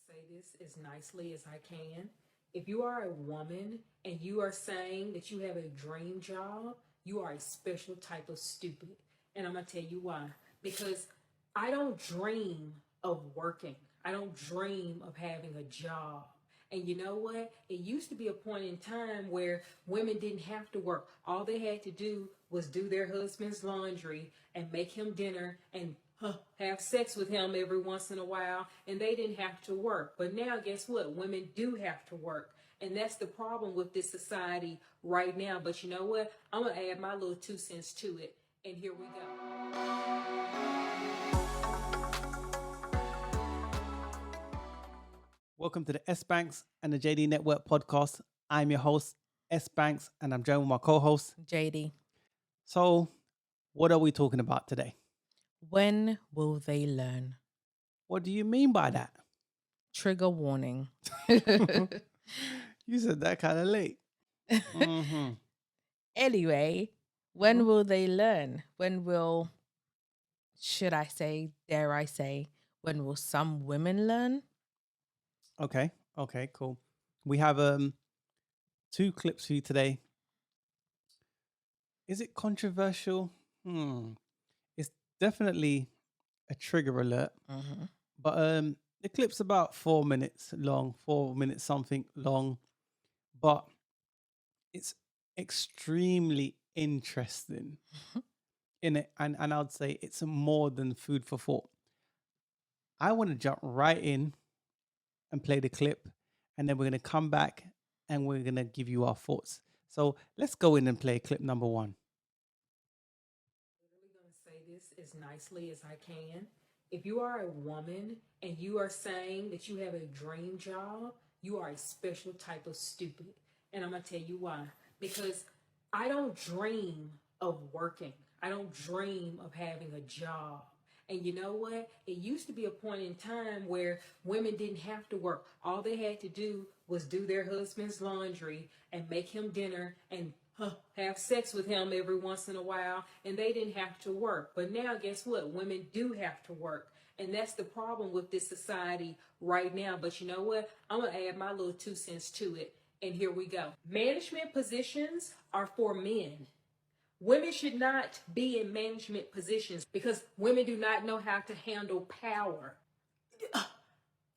Say this as nicely as I can. If you are a woman and you are saying that you have a dream job, you are a special type of stupid. And I'm going to tell you why. Because I don't dream of working, I don't dream of having a job. And you know what? It used to be a point in time where women didn't have to work. All they had to do was do their husband's laundry and make him dinner and have sex with him every once in a while, and they didn't have to work. But now, guess what? Women do have to work. And that's the problem with this society right now. But you know what? I'm going to add my little 2 cents to it. And here we go. Welcome to the S.Banks and the JD Network podcast. I'm your host, S.Banks, and I'm joined with my co-host, JD. So, what are we talking about today? When will they learn? What do you mean by that? Trigger warning. You said that kind of late. Mm-hmm. Anyway, when will they learn? When will, should I say, dare I say, when will some women learn? Okay, cool. We have 2 clips for you today. Is it controversial? It's definitely a trigger alert. Mm-hmm. But the clip's about 4 minutes long, 4 minutes something long, but it's extremely interesting in it, and I'd say it's more than food for thought. I want to jump right in and play the clip, and then we're going to come back and we're going to give you our thoughts. So let's go in and play clip number 1. I'm going to say this as nicely as I can. If you are a woman and you are saying that you have a dream job, you are a special type of stupid. And I'm going to tell you why. Because I don't dream of working. I don't dream of having a job. And you know what? It used to be a point in time where women didn't have to work. All they had to do was do their husband's laundry and make him dinner and have sex with him every once in a while, and they didn't have to work. But now, guess what? Women do have to work. And that's the problem with this society right now. But you know what? I'm going to add my little 2 cents to it. And here we go. Management positions are for men. Women should not be in management positions because women do not know how to handle power.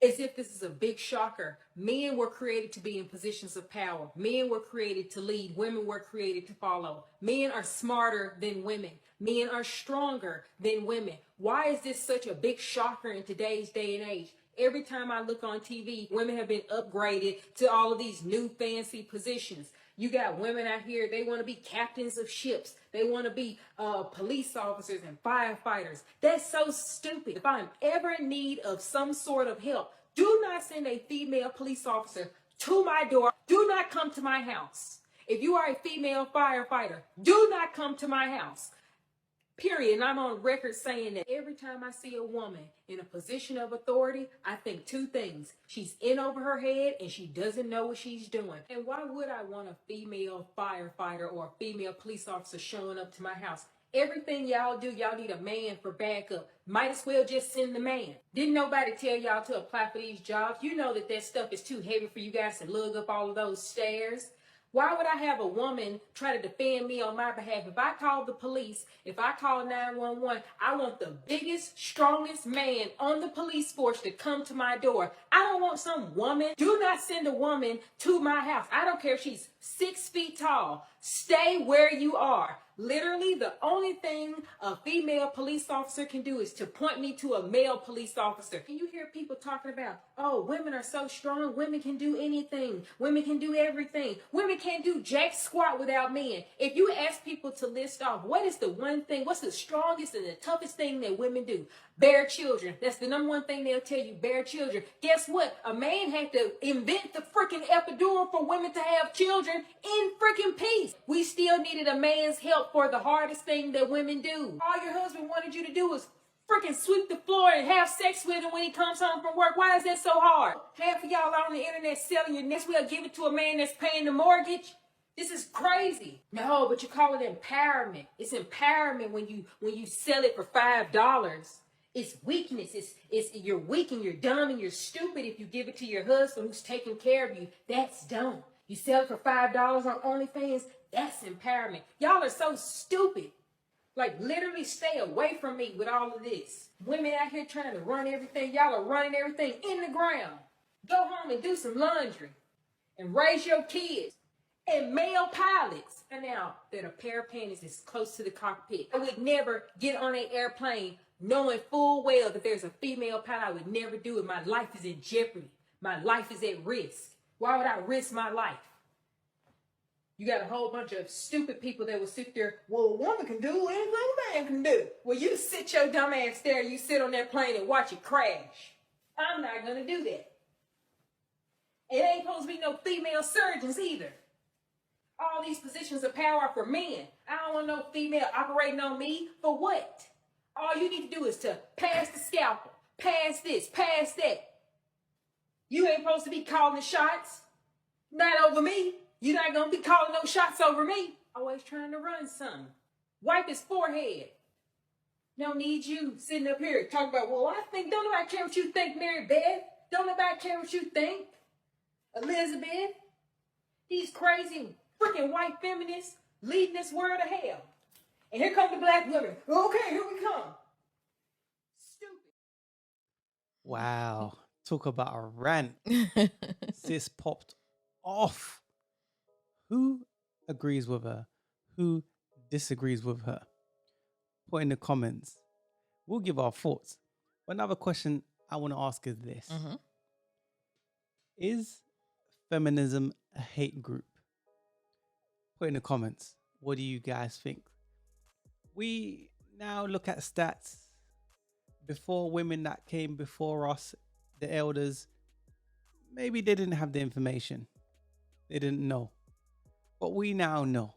As if this is a big shocker. Men were created to be in positions of power. Men were created to lead. Women were created to follow. Men are smarter than women. Men are stronger than women. Why is this such a big shocker in today's day and age? Every time I look on TV, women have been upgraded to all of these new fancy positions. You got women out here, they want to be captains of ships. They want to be police officers and firefighters. That's so stupid. If I'm ever in need of some sort of help, do not send a female police officer to my door. Do not come to my house. If you are a female firefighter, do not come to my house. Period. And I'm on record saying that every time I see a woman in a position of authority, I think 2 things. She's in over her head and she doesn't know what she's doing. And why would I want a female firefighter or a female police officer showing up to my house? Everything y'all do, y'all need a man for backup. Might as well just send the man. Didn't nobody tell y'all to apply for these jobs? You know that stuff is too heavy for you guys to lug up all of those stairs. Why would I have a woman try to defend me on my behalf? If I call the police, if I call 911, I want the biggest, strongest man on the police force to come to my door. I don't want some woman. Do not send a woman to my house. I don't care if she's 6 feet tall. Stay where you are. Literally, the only thing a female police officer can do is to point me to a male police officer. And you hear people talking about, oh, women are so strong. Women can do anything. Women can do everything. Women can't do jack squat without men. If you ask people to list off, what is the one thing, what's the strongest and the toughest thing that women do? Bear children. That's the number one thing they'll tell you, bear children. Guess what? A man had to invent the freaking epidural for women to have children in freaking peace. We still needed a man's help for the hardest thing that women do. All your husband wanted you to do was freaking sweep the floor and have sex with him when he comes home from work. Why is that so hard? Half of y'all on the internet selling your next will give it to a man that's paying the mortgage. This is crazy. No, but you call it empowerment. It's empowerment when you sell it for $5. It's weakness. It's you're weak and you're dumb and you're stupid if you give it to your husband who's taking care of you. That's dumb. You sell it for $5 on OnlyFans. That's empowerment. Y'all are so stupid. Like, literally stay away from me with all of this. Women out here trying to run everything. Y'all are running everything in the ground. Go home and do some laundry and raise your kids. And male pilots are now that a pair of panties is close to the cockpit. I would never get on an airplane knowing full well that there's a female pilot. I would never do it. My life is in jeopardy. My life is at risk. Why would I risk my life? You got a whole bunch of stupid people that will sit there, well, a woman can do anything a man can do. Well, you sit your dumb ass there, you sit on that plane and watch it crash. I'm not going to do that. It ain't supposed to be no female surgeons either. All these positions of power are for men. I don't want no female operating on me. For what? All you need to do is to pass the scalpel, pass this, pass that. You ain't supposed to be calling the shots. Not over me. You're not going to be calling no shots over me. Always trying to run something. Wipe his forehead. No need you sitting up here talking about, well, I think, don't nobody care what you think, Mary Beth. Don't nobody care what you think, Elizabeth. These crazy freaking white feminists leading this world to hell. And here come the black women. Okay, here we come. Stupid. Wow. Talk about a rant. Sis popped off. Who agrees with her? Who disagrees with her? Put in the comments. We'll give our thoughts. But another question I want to ask is this. Is feminism a hate group? Put in the comments. What do you guys think? We now look at stats. Before, women that came before us, the elders, maybe they didn't have the information. They didn't know. But we now know.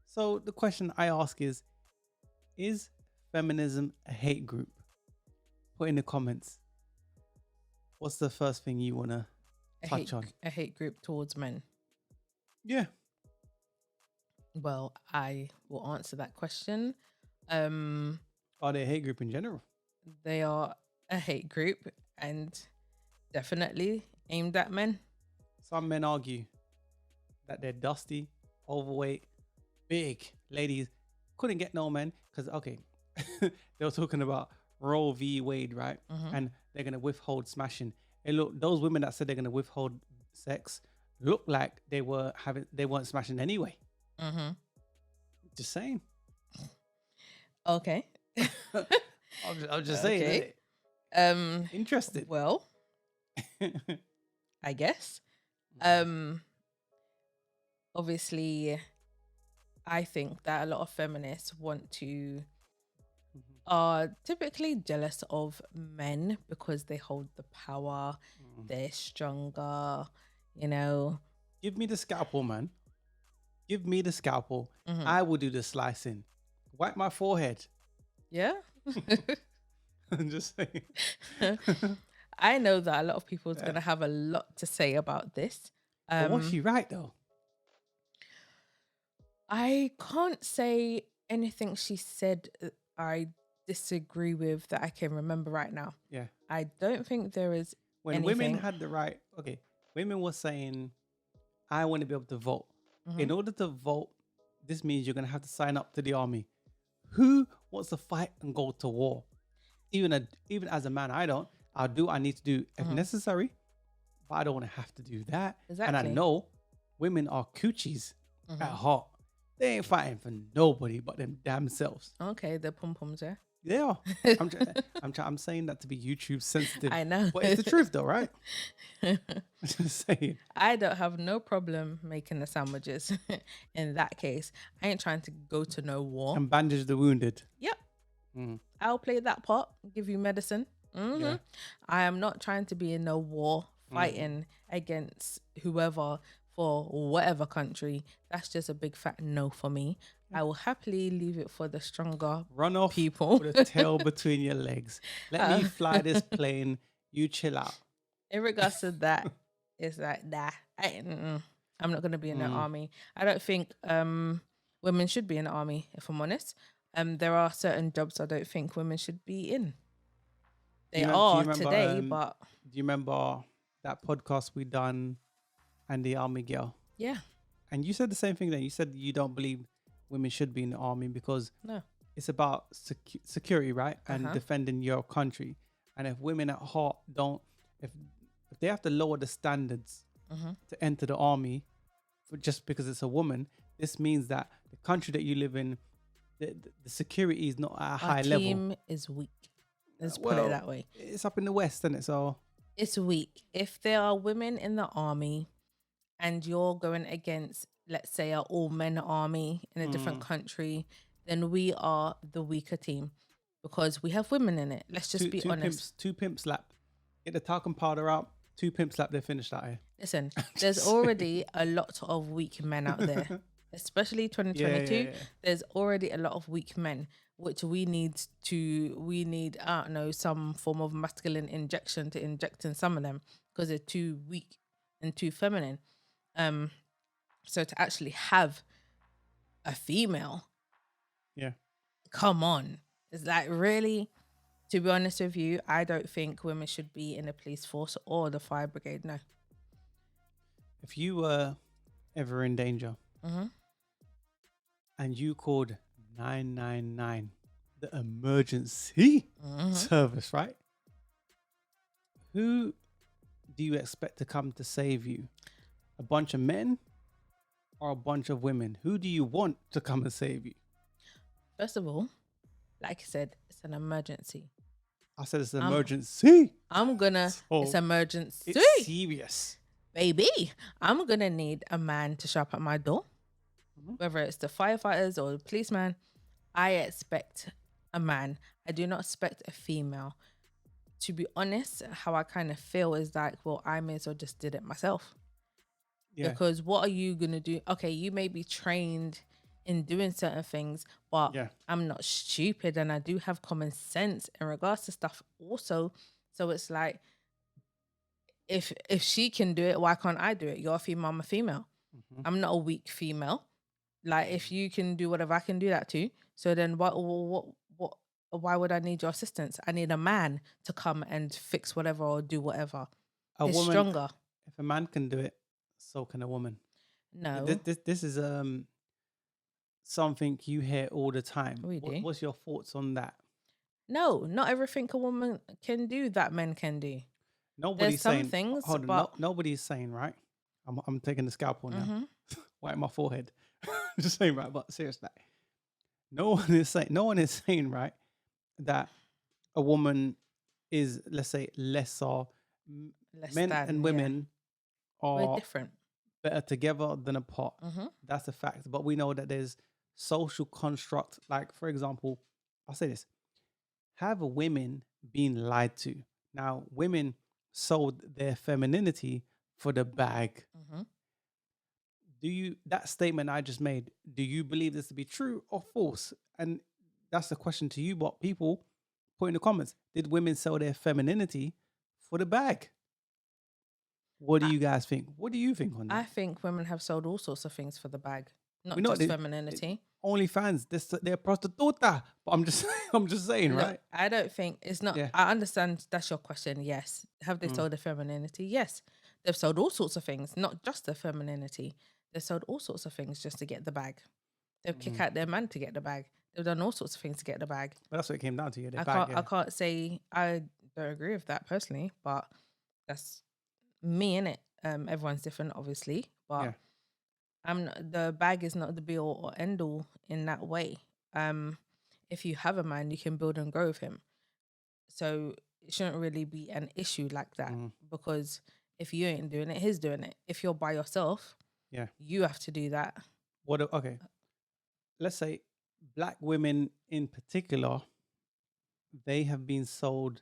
So the question I ask is feminism a hate group? Put in the comments. What's the first thing you want to touch on? A hate group towards men. Yeah. Well, I will answer that question. Are they a hate group in general? They are a hate group and definitely aimed at men. Some men argue that they're dusty, overweight, big. Ladies couldn't get no men because, okay, they were talking about Roe v. Wade, right? And they're going to withhold smashing. And look, those women that said they're going to withhold sex look like they weren't smashing anyway. Just saying. Okay. I'm just saying. Interested. Well, I guess. Obviously, I think that a lot of feminists are typically jealous of men because they hold the power, they're stronger, you know. Give me the scalpel, man. Give me the scalpel. I will do the slicing. Wipe my forehead. Yeah. I'm just saying. I know that a lot of people is going to have a lot to say about this. But was she right, though? I can't say anything she said I disagree with that I can remember right now. Yeah. I don't think there is when women had the right, okay, women were saying, I want to be able to vote. In order to vote, this means you're going to have to sign up to the army. Who wants to fight and go to war? Even as a man, I don't. I'll do what I need to do if necessary, but I don't want to have to do that. Exactly. And I know women are coochies at heart. They ain't fighting for nobody but them damn selves. Okay, the pom-poms, yeah. They are. I'm saying that to be YouTube sensitive. I know. But it's the truth though, right? Just saying. I don't have no problem making the sandwiches. In that case, I ain't trying to go to no war. And bandage the wounded. Yep. I'll play that part, give you medicine. Yeah. I am not trying to be in no war fighting against whoever for whatever country. That's just a big fat no for me. I will happily leave it for the stronger Run off people with a tail between your legs. Let me fly this plane. You chill out. In regards to that, it's like, nah, I'm not going to be in the army. I don't think women should be in the army, if I'm honest. There are certain jobs I don't think women should be in. They do you are remember today, but do you remember that podcast we done and the army girl? yeah, And you said the same thing then. You said you don't believe women should be in the army because no. it's about security, right? And Uh-huh. defending your country. And if women at heart don't, if if they have to lower the standards Mm-hmm. to enter the army for just because it's a woman, this means that the country that you live in, the security is not at a Our high level. team is weak. Let's put it Well, that way. it's up in the west, isn't it? So It's weak. If there are women in the army and you're going against, let's say, an all men army in a different country, then we are the weaker team because we have women in it. Let's just be honest. two pimp slap. Get the talcum powder out. Two pimp slap. They're finished out here. Listen, there's already a lot of weak men out there, especially 2022. Yeah. There's already a lot of weak men, which we need, I don't know, some form of masculine injection to inject in some of them because they're too weak and too feminine. So to actually have a female, Yeah. come on. It's like, really, to be honest with you, I don't think women should be in the police force or the fire brigade. No. If you were ever in danger Mm-hmm. and you called 999, the emergency service, right? Who do you expect to come to save you? A bunch of men or a bunch of women? Who do you want to come and save you? First of all, like I said, it's an emergency. I said it's an emergency. It's emergency. It's serious. Baby, I'm gonna need a man to show up at my door, whether it's the firefighters or the policeman. I expect a man. I do not expect a female. To be honest, how I kind of feel is like, well, I may as well just did it myself. Yeah. Because what are you gonna do? Okay, you may be trained in doing certain things, but Yeah. I'm not stupid and I do have common sense in regards to stuff also. So it's like, if she can do it, why can't I do it? You're a female, I'm a female. I'm not a weak female. Like, if you can do whatever, I can do that too. So then why why would I need your assistance? I need a man to come and fix whatever or do whatever. He's stronger. If a man can do it, so can a woman. No. This is something you hear all the time. We do. What's your thoughts on that? No, not everything a woman can do that men can do. Nobody's some saying things, hold on, but- nobody's saying, right? I'm taking the scalpel now. Mhm. Right in my forehead. Just saying, right, but seriously. No one is saying, right, that a woman is, let's say, lesser. Less Men than, and yeah. women We're are different. better together than apart. Mhm. That's a fact. But we know that there's social construct. Like, for example, I'll say this: have women been lied to? Now, women sold their femininity for the bag. Mhm. That statement I just made, do you believe this to be true or false? And that's the question to you, but people put in the comments, did women sell their femininity for the bag? What do you guys think? What do you think on that? I think women have sold all sorts of things for the bag, not We know just they- femininity. OnlyFans, they're prostituta. But I'm just saying, Look, right? I don't think it's not. Yeah. I understand that's your question. Yes. Have they sold their femininity? Yes. They've sold all sorts of things, not just their femininity. They've sold all sorts of things just to get the bag. They've kicked out their man to get the bag. They've done all sorts of things to get the bag. But that's what it came down to. Yeah, I can't say I don't agree with that personally, but that's me, innit? Everyone's different, obviously, but Yeah. the bag is not the be all or end all in that way. If you have a man, you can build and grow with him. So it shouldn't really be an issue like that because if you ain't doing it, he's doing it. If you're by yourself, Yeah. you have to do that. Okay. Let's say black women in particular, they have been sold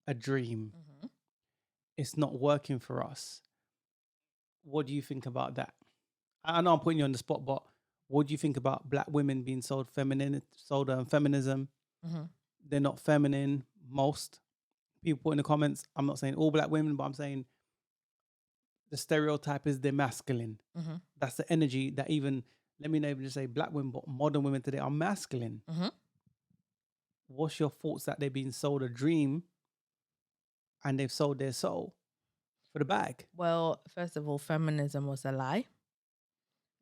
a dream. It's not working for us. What do you think about that? I know I'm putting you on the spot, but what do you think about black women being sold feminism? They're not feminine. Most people put in the comments. I'm not saying all black women, but I'm saying the stereotype is they're masculine. That's the energy that even, let me not even just say black women, but modern women today are masculine. What's your thoughts that they're being sold a dream and they've sold their soul for the bag. Well, first of all, feminism was a lie,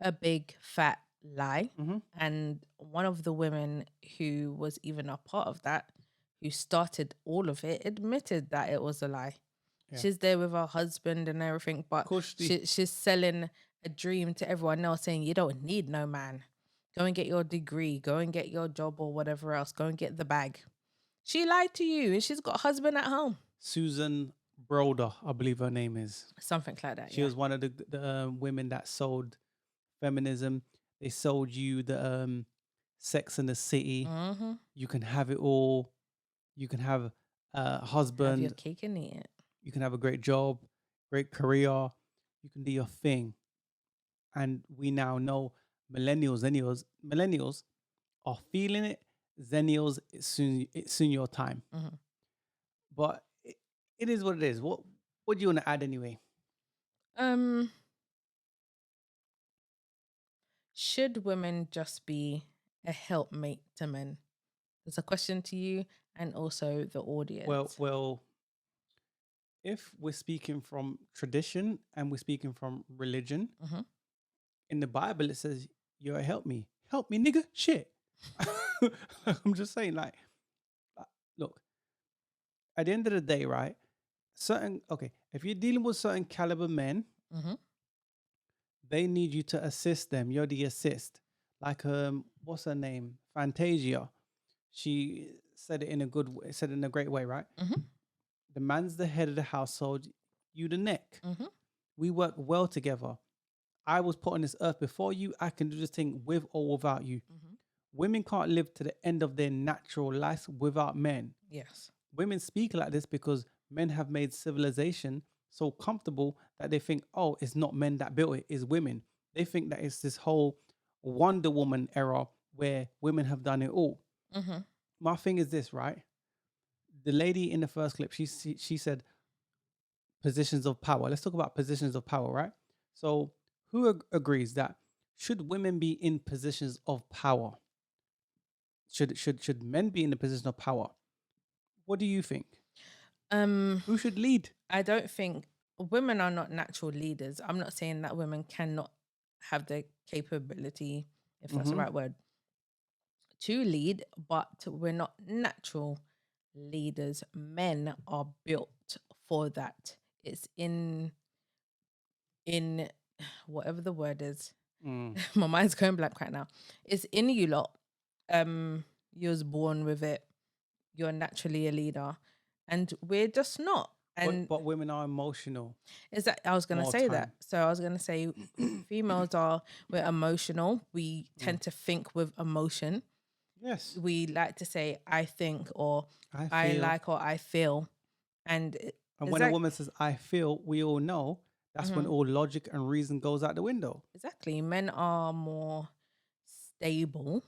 a big fat lie. Mm-hmm. And one of the women who was even a part of that, who started all of it, admitted that it was a lie. Yeah. She's there with her husband and everything, but course she's selling a dream to everyone else, saying you don't need no man. Go and get your degree, go and get your job or whatever else, go and get the bag. She lied to you, and she's got a husband at home. Susan Broder, I believe her name is. Something like that. She was one of the women that sold feminism. They sold you the Sex in the City. Mm-hmm. You can have it all. You can have a husband. Have your cake and eat it. You can have a great job, great career. You can do your thing. And we now know millennials are feeling it. Zennials, it's soon your time. Mhm. But it is what it is. What do you want to add anyway? Should women just be a helpmate to men? There's a question to you and also the audience. Well, if we're speaking from tradition and we're speaking from religion, Mhm. in the Bible it says, "You're a help me, nigga." Shit. I'm just saying, like, look. At the end of the day, right? If you're dealing with certain caliber men, Mhm. they need you to assist them. You're the assist. Like what's her name? Fantasia. She said it in a said it in a great way, right? Mhm. The man's the head of the household, you the neck. Mhm. We work well together. I was put on this earth before you. I can do this thing with or without you. Mhm. Women can't live to the end of their natural lives without men. Yes. Women speak like this because men have made civilization so comfortable that they think, oh, it's not men that built it, it's women. They think that it's this whole Wonder Woman era where women have done it all. Mhm. My thing is this, right? The lady in the first clip, she said positions of power. Let's talk about positions of power, right? So who agrees that should women be in positions of power? Should men be in the position of power? What do you think? Who should lead? I don't think women are not natural leaders. I'm not saying that women cannot have the capability, if that's the Mhm. right word, to lead, but we're not natural leaders. Men are built for that. It's in whatever the word is. Mm. My mind's going blank right now. It's in you lot. You was born with it. You're naturally a leader, and we're just not. And But women are emotional. is that I was gonna More say time. that. So I was gonna say females we're emotional. We tend to think with emotion. Yes. We like to say I think or I I feel. like or I feel. And And when a woman says I feel, we all know that's when all logic and reason goes out the window. exactly, men are more stable,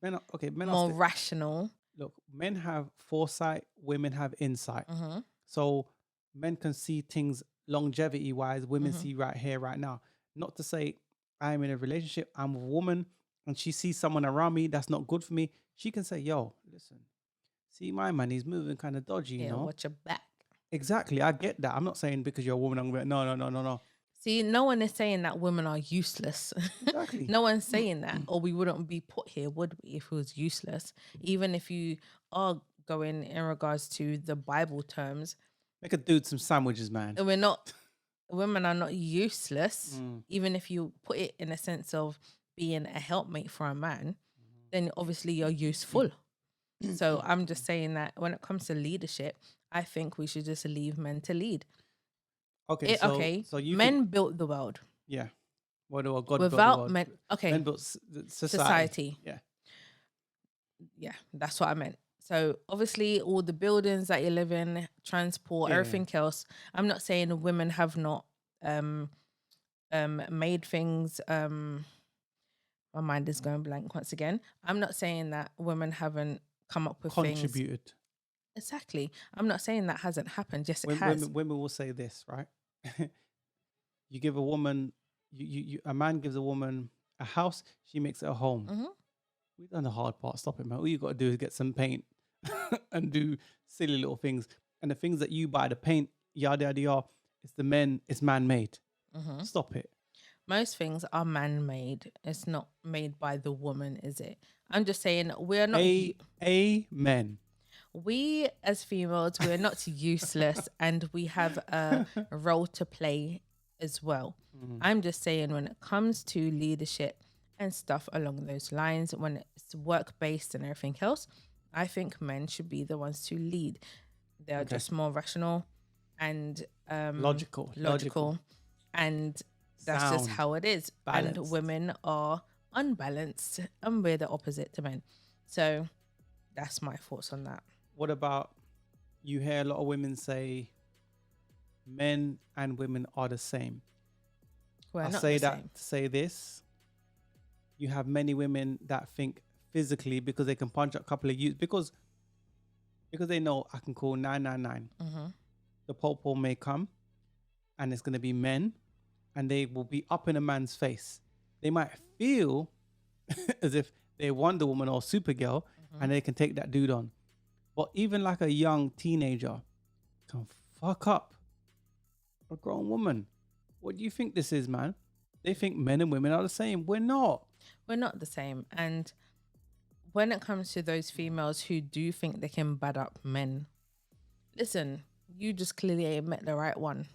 Men are more rational. look, men have foresight, women have insight. Mhm. So men can see things longevity wise, women Mhm. see right here, right now. Not to say I'm in a relationship, I'm with a woman, and she sees someone around me that's not good for me. She can say, yo, listen, see my man, he's moving kind of dodgy, you Yeah, know? watch your back. Exactly. I get that. I'm not saying because you're a woman, I'm going to be like, no. See, no one is saying that women are useless. Exactly. No one's saying that, or we wouldn't be put here, would we, if it was useless? Even if you are going in regards to the Bible terms, Make a dude some sandwiches, man. and we're not, women are not useless. Mm. Even if you put it in a sense of being a helpmate for a man, then obviously you're useful. So I'm just saying that when it comes to leadership, I think we should just leave men to lead. Okay, so you men think, built the world. yeah. God built the Without world. men, okay, Men built society. society. Yeah. That's what I meant. So obviously, all the buildings that you live in, transport, Yeah. everything else. I'm not saying women have not made things. My mind is going blank once again. I'm not saying that women haven't come up with things. Contributed. Exactly. I'm not saying that hasn't happened. Yes, it When, has. women will say this, right? You give a woman, a man gives a woman a house, she makes it a home. Mhm. We've done the hard part. Stop it, man. All you got to do is get some paint and do silly little things. and the things that you buy, the paint, yada yada yada, it's the men, it's man-made. Mhm. Stop it. Most things are man-made. It's not made by the woman, is it? I'm just saying we're not. Amen. We as females, we're not useless, and we have a role to play as well. I'm just saying when it comes to leadership and stuff along those lines, when it's work-based and everything else, I think men should be the ones to lead. They're Okay. just more rational and Logical. and that's just Sound. how it is. And Balanced. women are unbalanced, and we're the opposite to men. So that's my thoughts on that. What about, you hear a lot of women say men and women are the same. We're I not say the that same. to say this. You have many women that think physically because they can punch a couple of youths because they know I can call 999. Mm-hmm. The popo may come and it's going to be men and they will be up in a man's face. They might feel as if they're Wonder Woman or Supergirl and they can take that dude on. But even like a young teenager can fuck up a grown woman. What do you think this is, man? They think men and women are the same. We're not. We're not the same. And when it comes to those females who do think they can bad up men, listen, you just clearly ain't met the right one.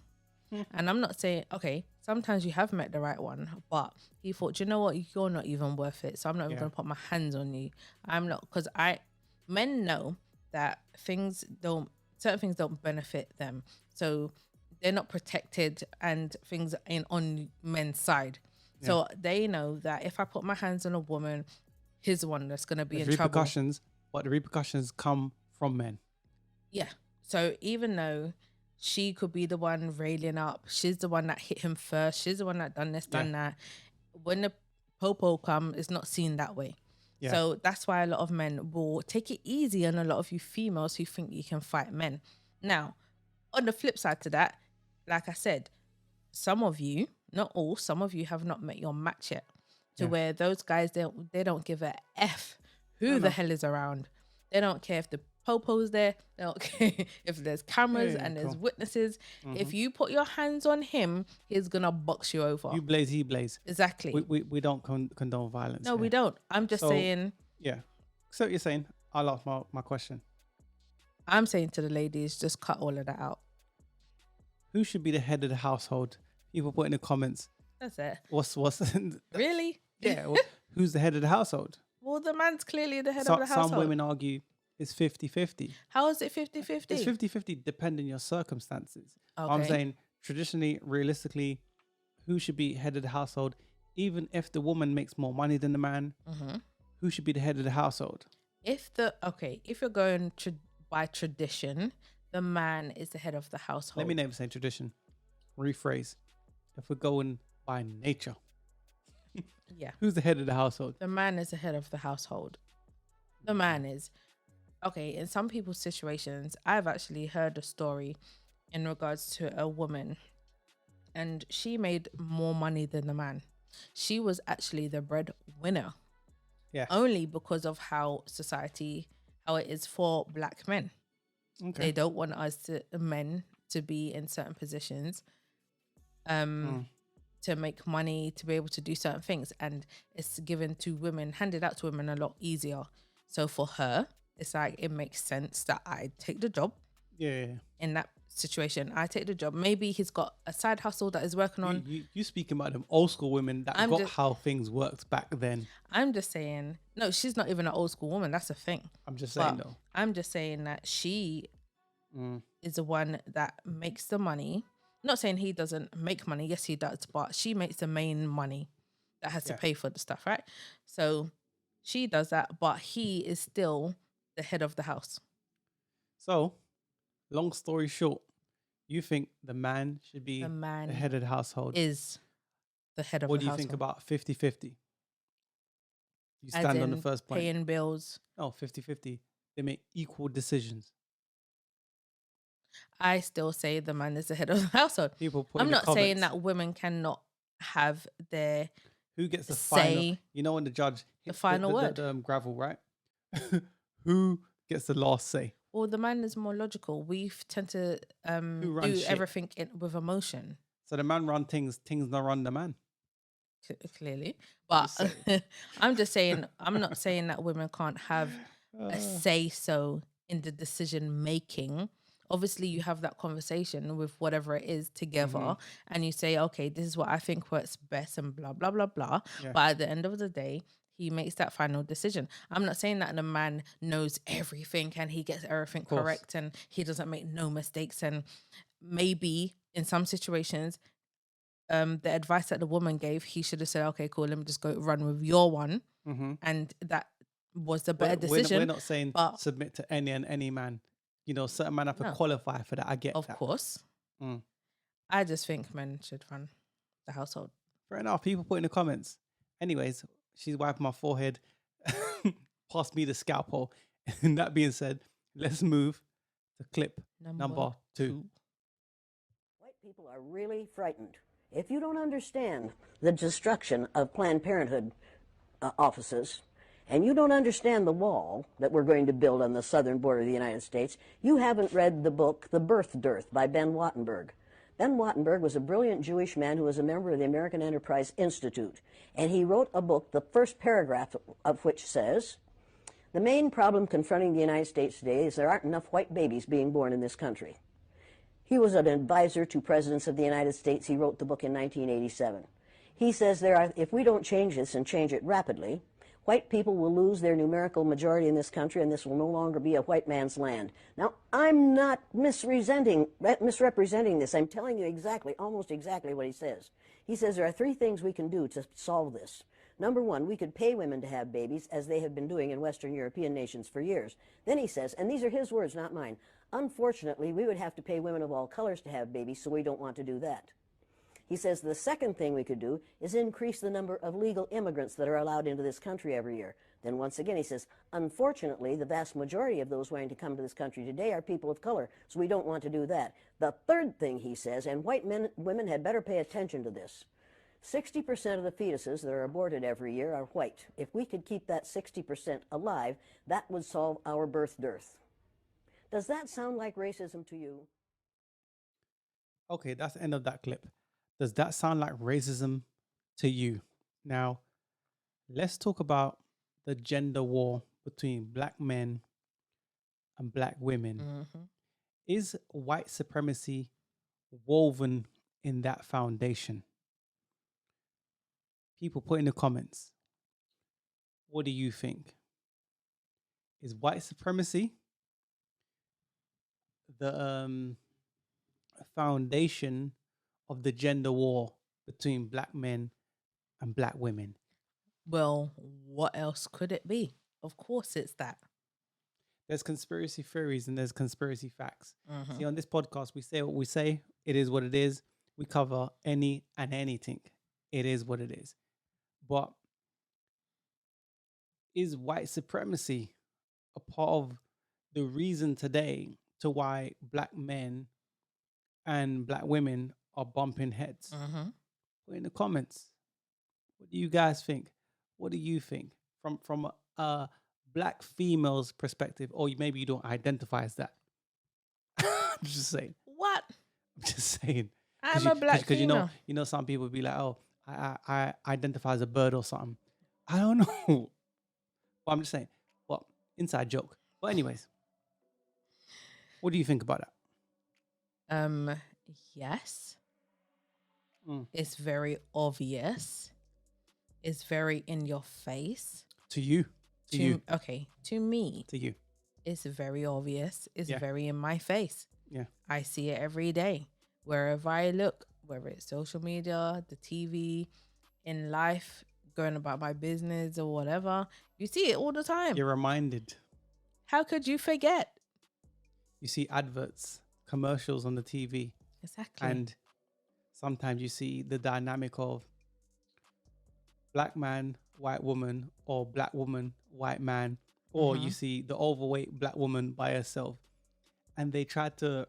And I'm not saying, okay, sometimes you have met the right one, but he thought, you know what, you're not even worth it. So I'm not even going to put my hands on you. I'm not, because men know that certain things don't benefit them. So they're not protected and things ain't on men's side. So they know that if I put my hands on a woman, he's the one that's going to be in trouble. Repercussions, but the repercussions come from men. Yeah. So even though she could be the one railing up, she's the one that hit him first, she's the one that done this, done that. When the popo come, it's not seen that way. Yeah. So that's why a lot of men will take it easy on a lot of you females who think you can fight men. Now, on the flip side to that, like I said, some of you, not all, some of you have not met your match yet. To where those guys, they don't give a F who the hell is around. They don't care if the popo's there. They don't care if there's cameras and there's witnesses. If you put your hands on him, he's gonna box you over. You blaze, he blaze. Exactly. We don't condone violence. No, we don't. I'm just saying. Yeah. So what you're saying, I'll ask my question. I'm saying to the ladies, just cut all of that out. Who should be the head of the household? People put in the comments. That's it. What's Really? Yeah. Who's the head of the household? Well, the man's clearly the head of the household. Some women argue it's 50-50. How is it 50-50? It's 50-50 depending on your circumstances. Okay. I'm saying traditionally, realistically, who should be head of the household? Even if the woman makes more money than the man, who should be the head of the household? If you're going by tradition, the man is the head of the household. Let me never say tradition. Rephrase. If we're going by nature, Yeah. who's the head of the household? The man is the head of the household. The man is. Okay, in some people's situations, I've actually heard a story in regards to a woman and she made more money than the man. She was actually the breadwinner. Yeah. Only because of how it is for black men. Okay. They don't want men to be in certain positions. To make money, to be able to do certain things, and it's handed out to women a lot easier. So for her, it's like it makes sense that I take the job. Yeah. In that situation, I take the job. Maybe he's got a side hustle that he's working on. You speaking about them old school women that how things worked back then. I'm just saying, no, she's not even an old school woman. That's the thing. I'm just saying though. I'm just saying that she is the one that makes the money. Not saying he doesn't make money. Yes, he does. But she makes the main money that has to pay for the stuff, right? So she does that, but he is still the head of the house. So, long story short, you think the man should be the head of the household? Is the head of the household. What do you think about 50-50? You stand on the first point. Paying bills. No, 50-50. They make equal decisions. I still say the man is the head of the household. I'm not saying that women cannot have their who gets the say, final. You know when the judge the final word, the gravel, right? Who gets the last say? Or the man is more logical. We tend to Who runs do shit? everything with emotion, So the man run things not run the man. clearly. But Just saying. I'm just saying, I'm not saying that women can't have a Uh, say so in the decision making. Obviously, you have that conversation with whatever it is together, and you say, okay, this is what I think works best, and blah, blah, blah, blah. Yeah. But at the end of the day, he makes that final decision. I'm not saying that the man knows everything and he gets everything course. correct and he doesn't make no mistakes. And maybe in some situations, the advice that the woman gave, he should have said, okay, cool, let me just go run with your one. And that was the better decision. We're not saying but submit to any man. You know, certain man have to No. qualify for that. I get of that. course, Mm. I just think men should run the household. Fair enough. People put in the comments. Anyways, she's wiping my forehead. Pass me the scalpel. And that being said, let's move to clip number 2. White people are really frightened. If you don't understand the destruction of Planned Parenthood offices, and you don't understand the wall that we're going to build on the southern border of the United States, you haven't read the book The Birth Dearth by Ben Wattenberg. Ben Wattenberg was a brilliant Jewish man who was a member of the American Enterprise Institute, and he wrote a book, the first paragraph of which says, "The main problem confronting the United States today is there aren't enough white babies being born in this country." He was an advisor to presidents of the United States. He wrote the book in 1987. He says if we don't change this and change it rapidly, white people will lose their numerical majority in this country, and this will no longer be a white man's land. Now, I'm not misrepresenting this. I'm telling you almost exactly what he says. He says there are 3 things we can do to solve this. Number 1, we could pay women to have babies, as they have been doing in Western European nations for years. Then he says, and these are his words, not mine, unfortunately, we would have to pay women of all colors to have babies, so we don't want to do that. He says the second thing we could do is increase the number of legal immigrants that are allowed into this country every year. Then once again, he says, unfortunately, the vast majority of those wanting to come to this country today are people of color, so we don't want to do that. The third thing he says, and women had better pay attention to this, 60% of the fetuses that are aborted every year are white. If we could keep that 60% alive, that would solve our birth dearth. Does that sound like racism to you? Okay, that's the end of that clip. Does that sound like racism to you? Now, let's talk about the gender war between black men and black women. Is white supremacy woven in that foundation? People put in the comments, what do you think? Is white supremacy the foundation of the gender war between black men and black women? Well, what else could it be? Of course, it's that. There's conspiracy theories and there's conspiracy facts. See, on this podcast, we say what we say. It is what it is. We cover any and anything. It is what it is. But is white supremacy a part of the reason today to why black men and black women are bumping heads? Put in the comments. What do you guys think? What do you think from a black female's perspective? Or maybe you don't identify as that. I'm just saying. What? I'm just saying. I'm a black Because female. you know, some people be like, oh, I identify as a bird or something. I don't know. But I'm just saying. Well, inside joke. But anyways, what do you think about that? Yes. It's very obvious. It's very in your face. To you. To you. Okay. To me, To you. it's very obvious. It's Yeah. very in my face. Yeah. I see it every day. Wherever I look, whether it's social media, the TV, in life, going about my business or whatever, you see it all the time. You're reminded. How could you forget? You see adverts, commercials on the TV. Exactly. And sometimes you see the dynamic of black man, white woman, or black woman, white man, or you see the overweight black woman by herself. And they try to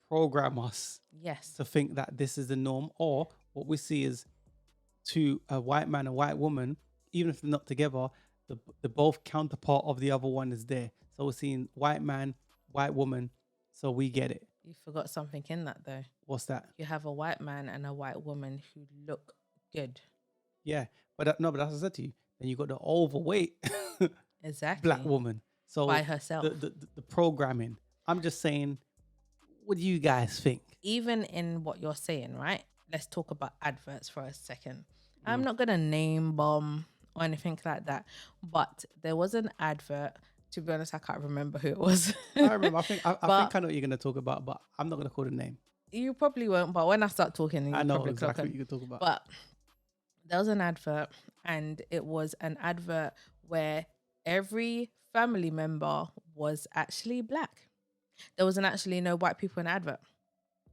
program us Yes. to think that this is the norm, or what we see is to a white man and white woman, even if they're not together, the both counterpart of the other one is there. So we're seeing white man white woman, so we get it. You forgot something in that though. What's that? You have a white man and a white woman who look good. Yeah, but no, but that's what I said to you. Then you got the overweight Exactly. black woman. So By herself. the programming. I'm just saying, what do you guys think? Even in what you're saying, right? Let's talk about adverts for a second. I'm not gonna name bomb or anything like that, but there was an advert. To be honest, I can't remember who it was. I remember. I think I But- think I know what you're gonna talk about, but I'm not gonna call the name. You probably won't, but when I start talking, you I know probably exactly clock what on. you're gonna talk about. But there was an advert, and it was an advert where every family member was actually black. There wasn't actually no white people in the advert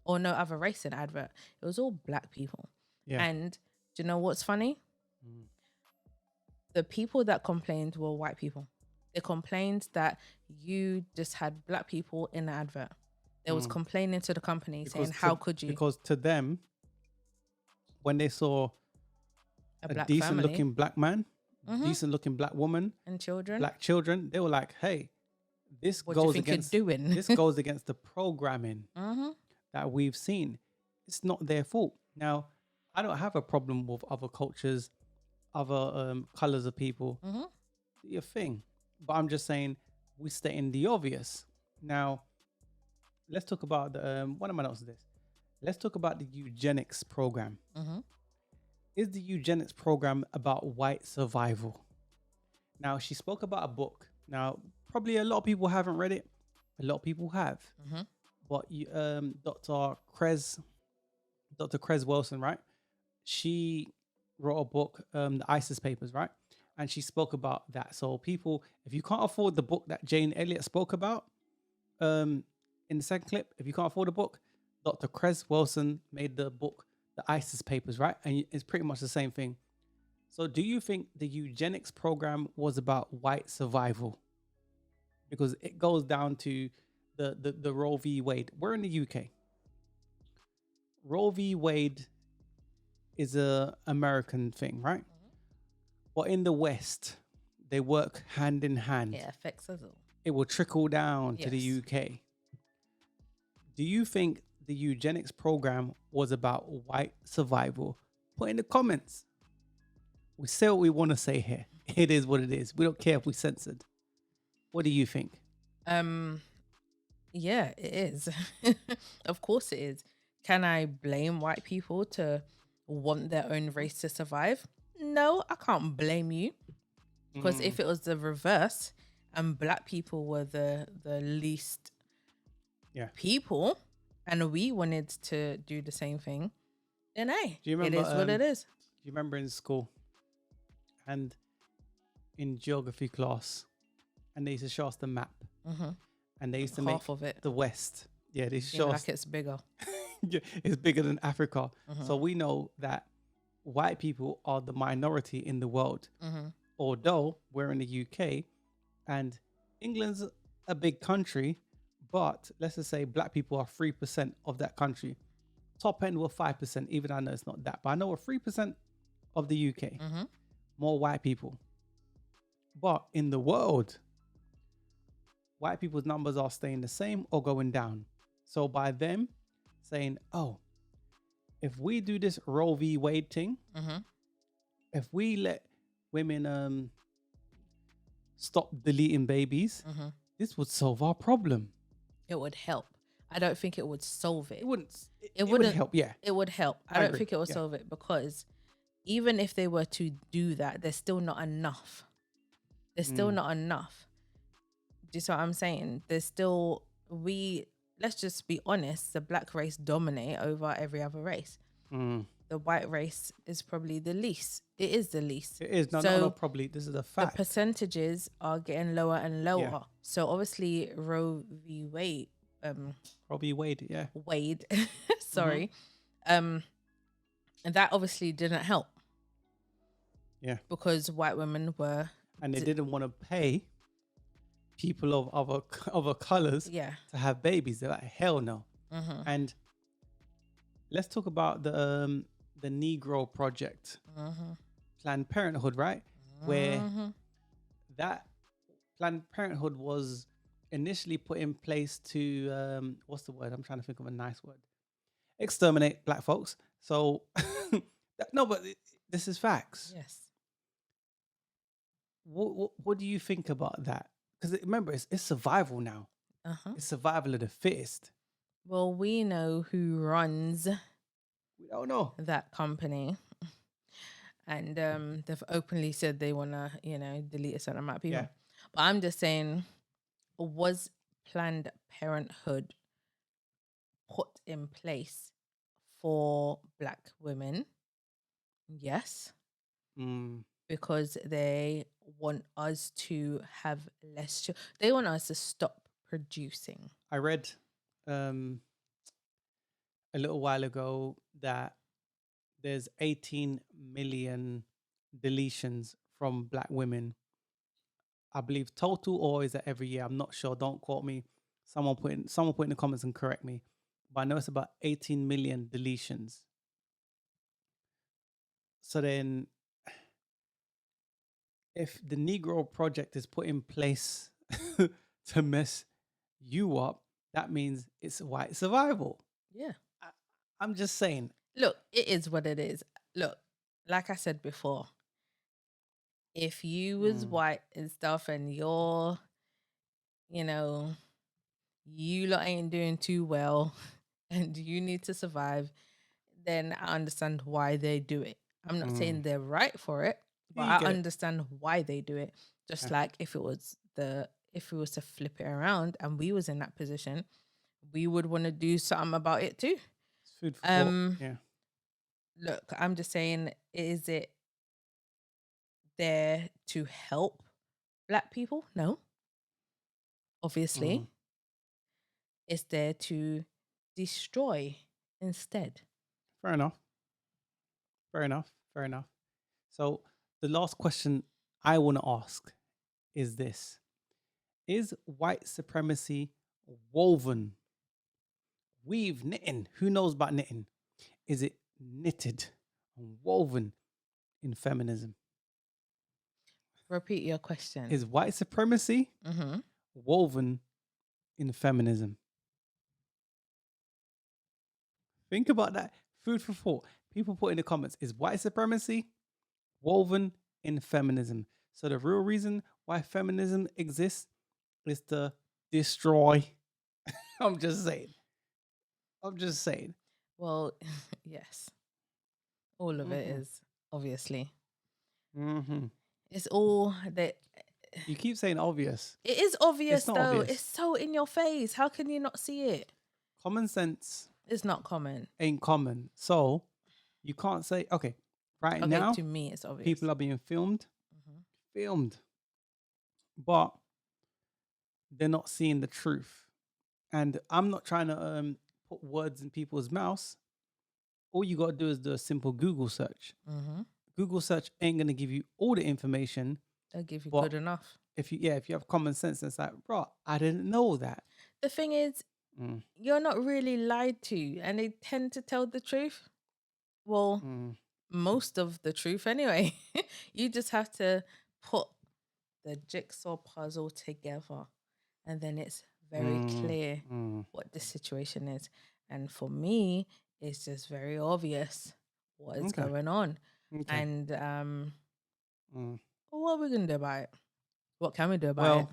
or no other race in the advert. It was all black people. Yeah. And do you know what's funny? The people that complained were white people. They complained that you just had black people in the advert. They was complaining to the company saying, how could you? Because to them, when they saw A a black decent family looking black man, decent looking black woman, and children. black children, they were like, hey, this What do you goes think you're against doing? this goes against the programming that we've seen. It's not their fault. Now, I don't have a problem with other cultures, other colors of people. Do your thing. But I'm just saying, we stating the obvious. Now, let's talk about the what am I not this? Let's talk about the eugenics program. Is the eugenics program about white survival? Now, she spoke about a book. Now, probably a lot of people haven't read it. A lot of people have. But Dr. Krez Wilson, right? She wrote a book, the ISIS Papers, right? And she spoke about that. So people, if you can't afford the book that Jane Elliott spoke about in the second clip, if you can't afford the book, Dr. Krez Wilson made the book, the ISIS Papers, right? And it's pretty much the same thing. So do you think the eugenics program was about white survival? Because it goes down to the Roe v. Wade. We're in the UK. Roe v. Wade is a American thing, right? But in the West, they work hand in hand. It affects us all. It will trickle down to the Yes. UK. Do you think the eugenics program was about white survival? Put in the comments. We say what we want to say here. It is what it is. We don't care if we censored. What do you think? Yeah, it is. Of course it is. Can I blame white people to want their own race to survive? No, I can't blame you. Because if it was the reverse and black people were the least people and we wanted to do the same thing, then hey, Do you remember, it is what it is. Do you remember in school and in geography class, and they used to show us the map, and they used to Half make of it. the West. Yeah, they used to Yeah, show like us it's bigger. it's bigger than Africa. So we know that white people are the minority in the world. Although we're in the UK and England's a big country, but let's just say black people are 3% of that country. Top end were 5%, even I know it's not that, but I know we're 3% of the UK. More white people. But in the world, white people's numbers are staying the same or going down. So by them saying, oh, if we do this Roe v. Wade thing, if we let women stop deleting babies, this would solve our problem. It would help. I don't think it would solve it. It wouldn't. It would wouldn't help. Yeah. It would help. I I don't agree, think it will yeah. solve it because even if they were to do that, there's still not enough. There's still not enough. Do you see what I'm saying? There's still, let's just be honest, the black race dominate over every other race. The white race is probably the least. It is the least. It is. No, So probably. This is a the fact. percentages are getting lower and lower. Yeah. So obviously Roe v. Wade, Roe v. Wade, yeah. sorry, and that obviously didn't help. Yeah. Because white women were, And they didn't want to pay people of other colors yeah, to have babies. They're like, hell no. And let's talk about the Negro Project, Planned Parenthood, right? Where that Planned Parenthood was initially put in place to what's the word? I'm trying to think of a nice word. Exterminate black folks. So no, but this is facts. Yes. What do you think about that? Because remember, it's survival now. Uh-huh. It's survival of the fittest. Well, we know who runs We don't know. that company. And they've openly said they want to, delete a certain amount of people. Yeah. But I'm just saying, was Planned Parenthood put in place for black women? Yes, Mm, because they want us to have less. They want us to stop producing. I read a little while ago that there's 18 million deletions from black women. I believe total, or is that every year? I'm not sure. Don't quote me. Someone put in the comments and correct me. But I know it's about 18 million deletions. So then, if the Negro Project is put in place to mess you up, that means it's white survival. Yeah. I'm just saying. Look, it is what it is. Look, like I said before, if you was white and stuff and you're, you lot ain't doing too well and you need to survive, then I understand why they do it. I'm not saying they're right for it, but You I get it. understand why they do it. Just like if it was to flip it around and we was in that position, we would want to do something about it too. It's food for thought. Yeah. Look, I'm just saying, is it there to help black people? No. Obviously. It's there to destroy instead. Fair enough. Fair enough. Fair enough. So the last question I want to ask is this. Is white supremacy woven? Weave, knitting. Who knows about knitting? Is it knitted and woven in feminism? Repeat your question. Is white supremacy woven in feminism? Think about that. Food for thought. People put in the comments, is white supremacy woven in feminism? So the real reason why feminism exists is to destroy. I'm just saying. Well, yes. All of it is, obviously. It's all that. You keep saying obvious. It is obvious, It's not though. obvious. It's so in your face. How can you not see it? Common sense It's not common. ain't common. So you can't say, okay, right Okay, now, to me, it's obvious. people are being filmed, but they're not seeing the truth. And I'm not trying to put words in people's mouths. All you got to do is do a simple Google search. Google search ain't going to give you all the information. They'll give you but good enough. If you have common sense, it's like, bro, I didn't know that. The thing is, you're not really lied to, and they tend to tell the truth. Well, most of the truth anyway. You just have to put the jigsaw puzzle together, and then it's very clear what the situation is. And for me, it's just very obvious what is going on. Okay. And what are we gonna do about it? What can we do about it?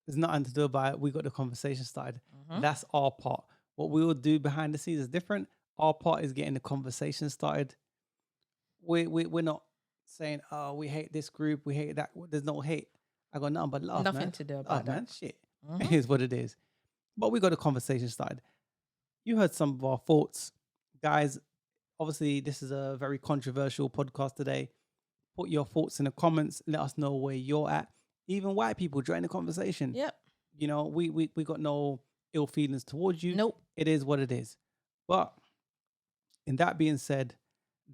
There's nothing to do about it. We got the conversation started. That's our part. What we will do behind the scenes is different. Our part is getting the conversation started. We're not saying, oh, we hate this group, we hate that. There's no hate. I got nothing but love. Nothing to do about that. Man, shit. It is what it is. But we got a conversation started. You heard some of our thoughts. Guys, obviously, this is a very controversial podcast today. Put your thoughts in the comments. Let us know where you're at. Even white people, join the conversation. Yep. You know, we got no ill feelings towards you. Nope. It is what it is. But in that being said,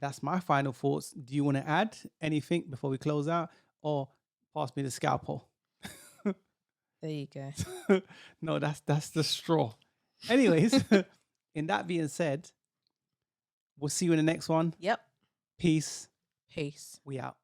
that's my final thoughts. Do you want to add anything before we close out, or pass me the scalpel? There you go. No, that's the straw. Anyways, in that being said, we'll see you in the next one. Yep. Peace. Peace. We out.